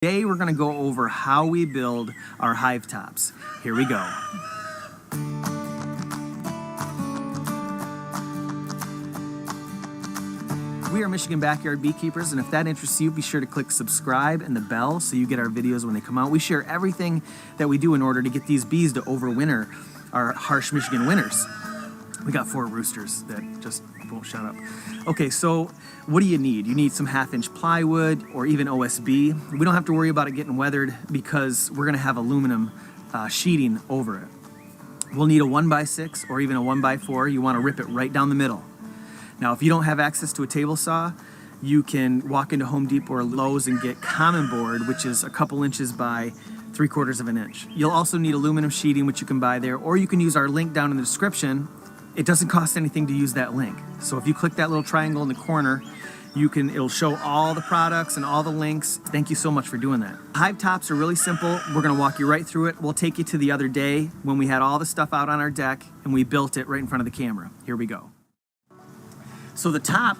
Today we're going to go over how we build our hive tops. Here we go. We are Michigan Backyard Beekeepers, and if that interests you, be sure to click subscribe and the bell so you get our videos when they come out. We share everything that we do in order to get these bees to overwinter our harsh Michigan winters. We got 4 roosters that just won't shut up. Okay, so what do you need? You need some 1/2-inch plywood or even OSB. We don't have to worry about it getting weathered because we're gonna have aluminum sheeting over it. We'll need a 1x6 or even a 1x4. You wanna rip it right down the middle. Now, if you don't have access to a table saw, you can walk into Home Depot or Lowe's and get common board, which is a couple inches by 3/4 of an inch. You'll also need aluminum sheeting, which you can buy there, or you can use our link down in the description. It doesn't cost anything to use that link. So if you click that little triangle in the corner, it'll show all the products and all the links. Thank you so much for doing that. Hive tops are really simple. We're gonna walk you right through it. We'll take you to the other day when we had all the stuff out on our deck and we built it right in front of the camera. Here we go. So the top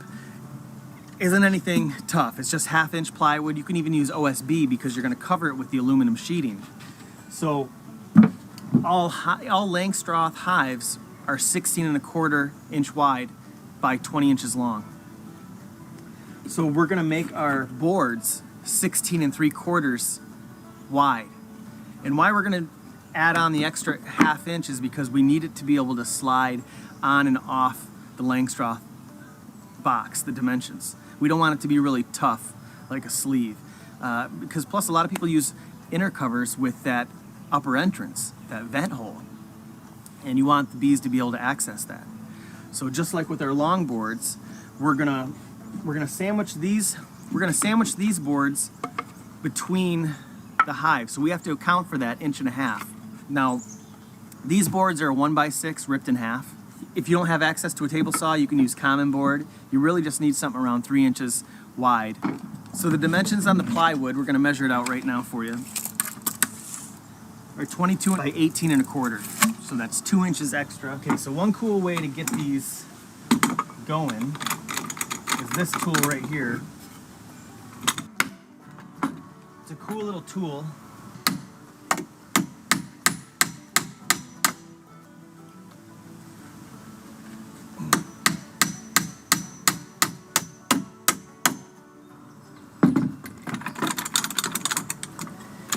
isn't anything tough. It's just 1/2-inch plywood. You can even use OSB because you're gonna cover it with the aluminum sheeting. So all Langstroth hives are 16¼ inch wide by 20 inches long. So we're gonna make our boards 16¾ wide. And why we're gonna add on the extra 1/2 inch is because we need it to be able to slide on and off the Langstroth box, the dimensions. We don't want it to be really tough like a sleeve because plus a lot of people use inner covers with that upper entrance, that vent hole. And you want the bees to be able to access that. So just like with our long boards, we're gonna sandwich these boards between the hive. So we have to account for that 1.5 inches. Now, these boards are a 1x6 ripped in half. If you don't have access to a table saw, you can use common board. You really just need something around 3 inches wide. So the dimensions on the plywood, we're gonna measure it out right now for you. Are 22 by 18¼ inches. So that's 2 inches extra. Okay, so one cool way to get these going is this tool right here. It's a cool little tool.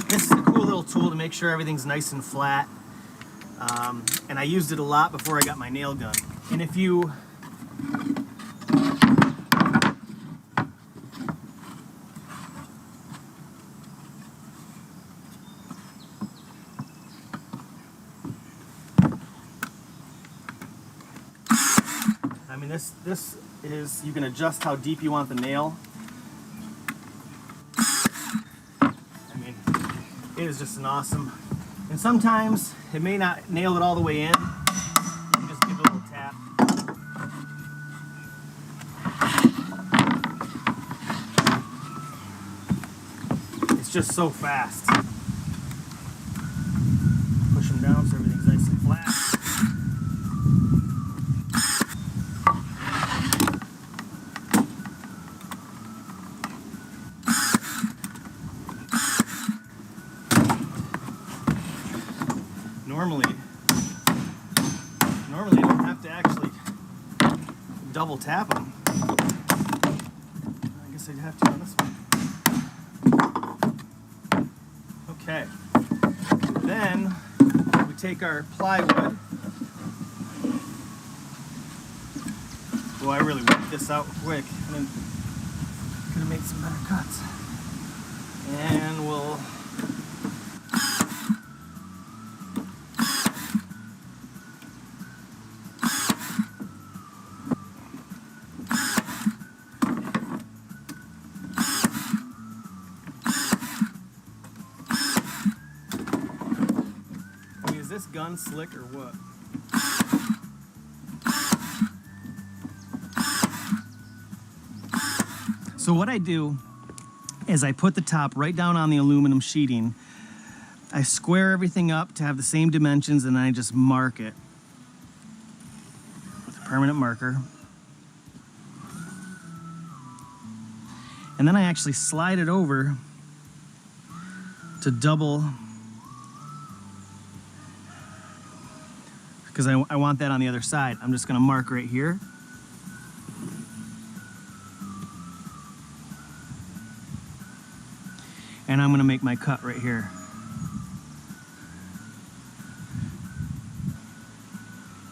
This is a cool little tool to make sure everything's nice and flat. And I used it a lot before I got my nail gun. And if you this is, you can adjust how deep you want the nail. It is just an awesome, and sometimes it may not nail it all the way in. You can just give it a little tap. It's just so fast. Push them down so everything's nice and flat. Normally you don't have to actually double tap them. I guess I'd have to on this one. Okay. Then we take our plywood. Boy, I really whipped this out quick. And then could have made some better cuts. And we'll is this gun slick or what? So what I do is I put the top right down on the aluminum sheeting. I square everything up to have the same dimensions, and then I just mark it with a permanent marker. And then I actually slide it over to double, because I want that on the other side. I'm just gonna mark right here. And I'm gonna make my cut right here.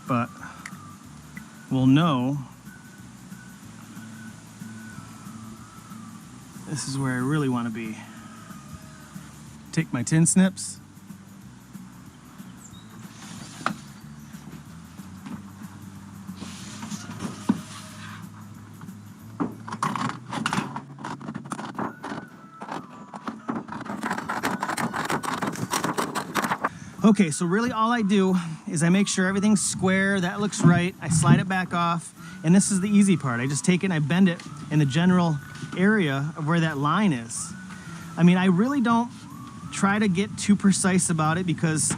But we'll know this is where I really want to be. Take my tin snips. Okay, so really all I do is I make sure everything's square, that looks right, I slide it back off, and this is the easy part. I just take it and I bend it in the general area of where that line is. I mean, I really don't try to get too precise about it because,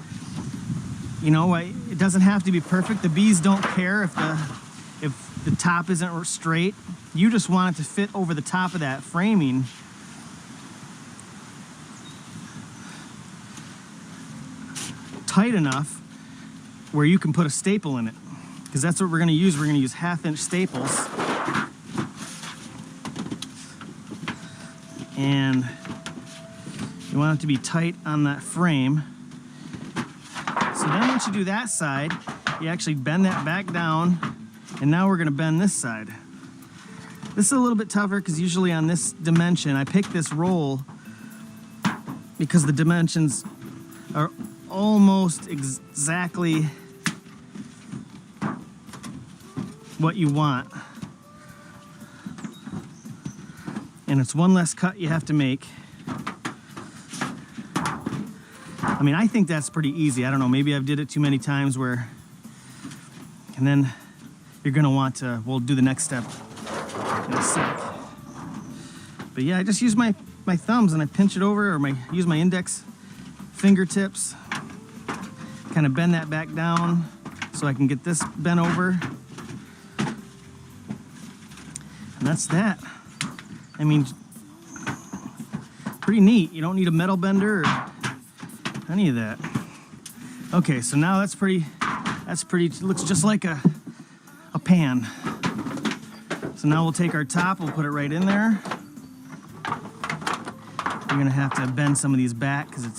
you know, it doesn't have to be perfect. The bees don't care if the top isn't straight. You just want it to fit over the top of that framing. Tight enough where you can put a staple in it, because that's what we're going to use. We're going to use 1/2-inch staples, and you want it to be tight on that frame. So then once you do that side, you actually bend that back down, and now we're going to bend this side. This is a little bit tougher because usually on this dimension, I pick this roll because the dimensions are almost exactly what you want. And it's one less cut you have to make. I mean, I think that's pretty easy. I don't know, maybe I've did it too many times where, and then you're gonna want to, we'll do the next step in a sec. But yeah, I just use my thumbs and I pinch it over, or use my index fingertips. Kind of bend that back down so I can get this bent over. And that's that. I mean, pretty neat. You don't need a metal bender or any of that. Okay, so now that's pretty, it looks just like a pan. So now we'll take our top, we'll put it right in there. We're gonna have to bend some of these back because it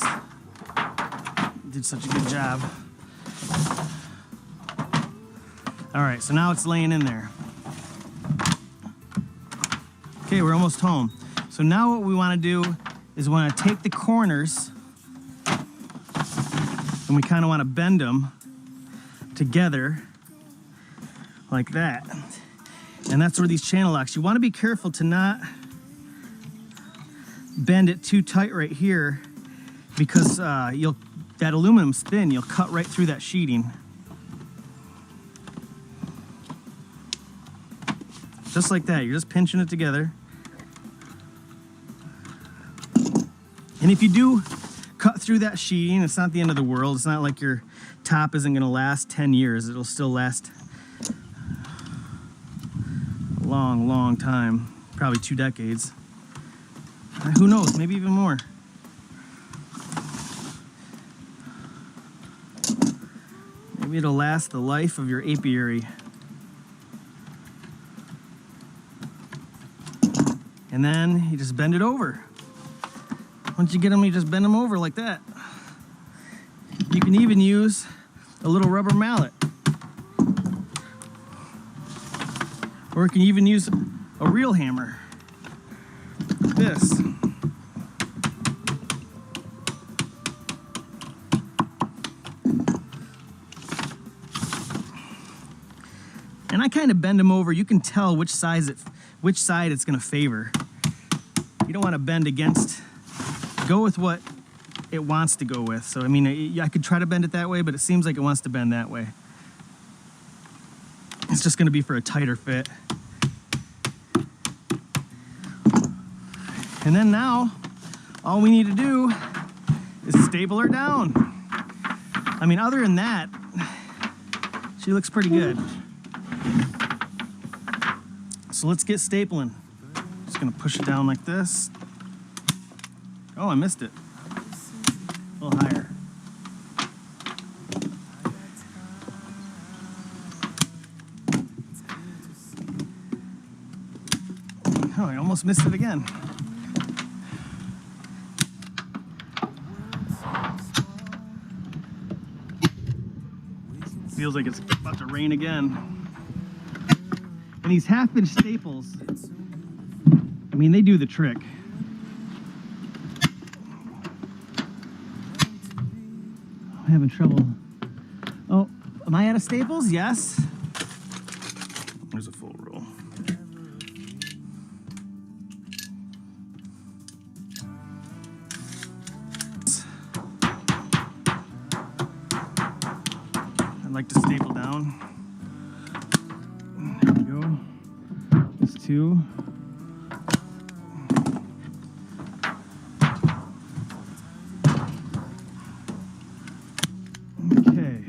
did such a good job. All right, so now it's laying in there. Okay, we're almost home. So now what we want to do is we want to take the corners and we kind of want to bend them together like that. And that's where these channel locks. You want to be careful to not bend it too tight right here because that aluminum's thin, you'll cut right through that sheeting. Just like that, you're just pinching it together. And if you do cut through that sheeting, it's not the end of the world. It's not like your top isn't gonna last 10 years. It'll still last a long, long time, probably 2 decades. Who knows, maybe even more. Maybe it'll last the life of your apiary. And then you just bend it over. Once you get them, you just bend them over like that. You can even use a little rubber mallet. Or you can even use a real hammer, like this. And I kind of bend them over. You can tell which side it's going to favor. You don't want to bend against. Go with what it wants to go with. So I mean, I could try to bend it that way, but it seems like it wants to bend that way. It's just going to be for a tighter fit. And then now, all we need to do is staple her down. I mean, other than that, she looks pretty good. So let's get stapling. Just gonna push it down like this. Oh, I missed it. A little higher. Oh, I almost missed it again. Feels like it's about to rain again. And these half-inch staples, I mean, they do the trick. I'm having trouble. Oh, am I out of staples? Yes. There's a full roll. I'd like to staple down. There we go. There's two. Okay.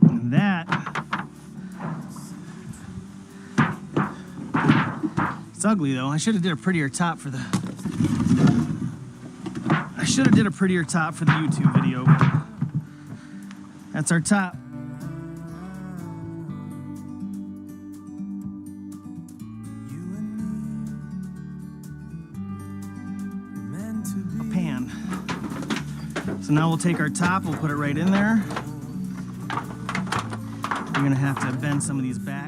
And that, it's ugly though. I should have did a prettier top for the YouTube video. That's our top. A pan. So now we'll take our top, we'll put it right in there. We're gonna have to bend some of these back.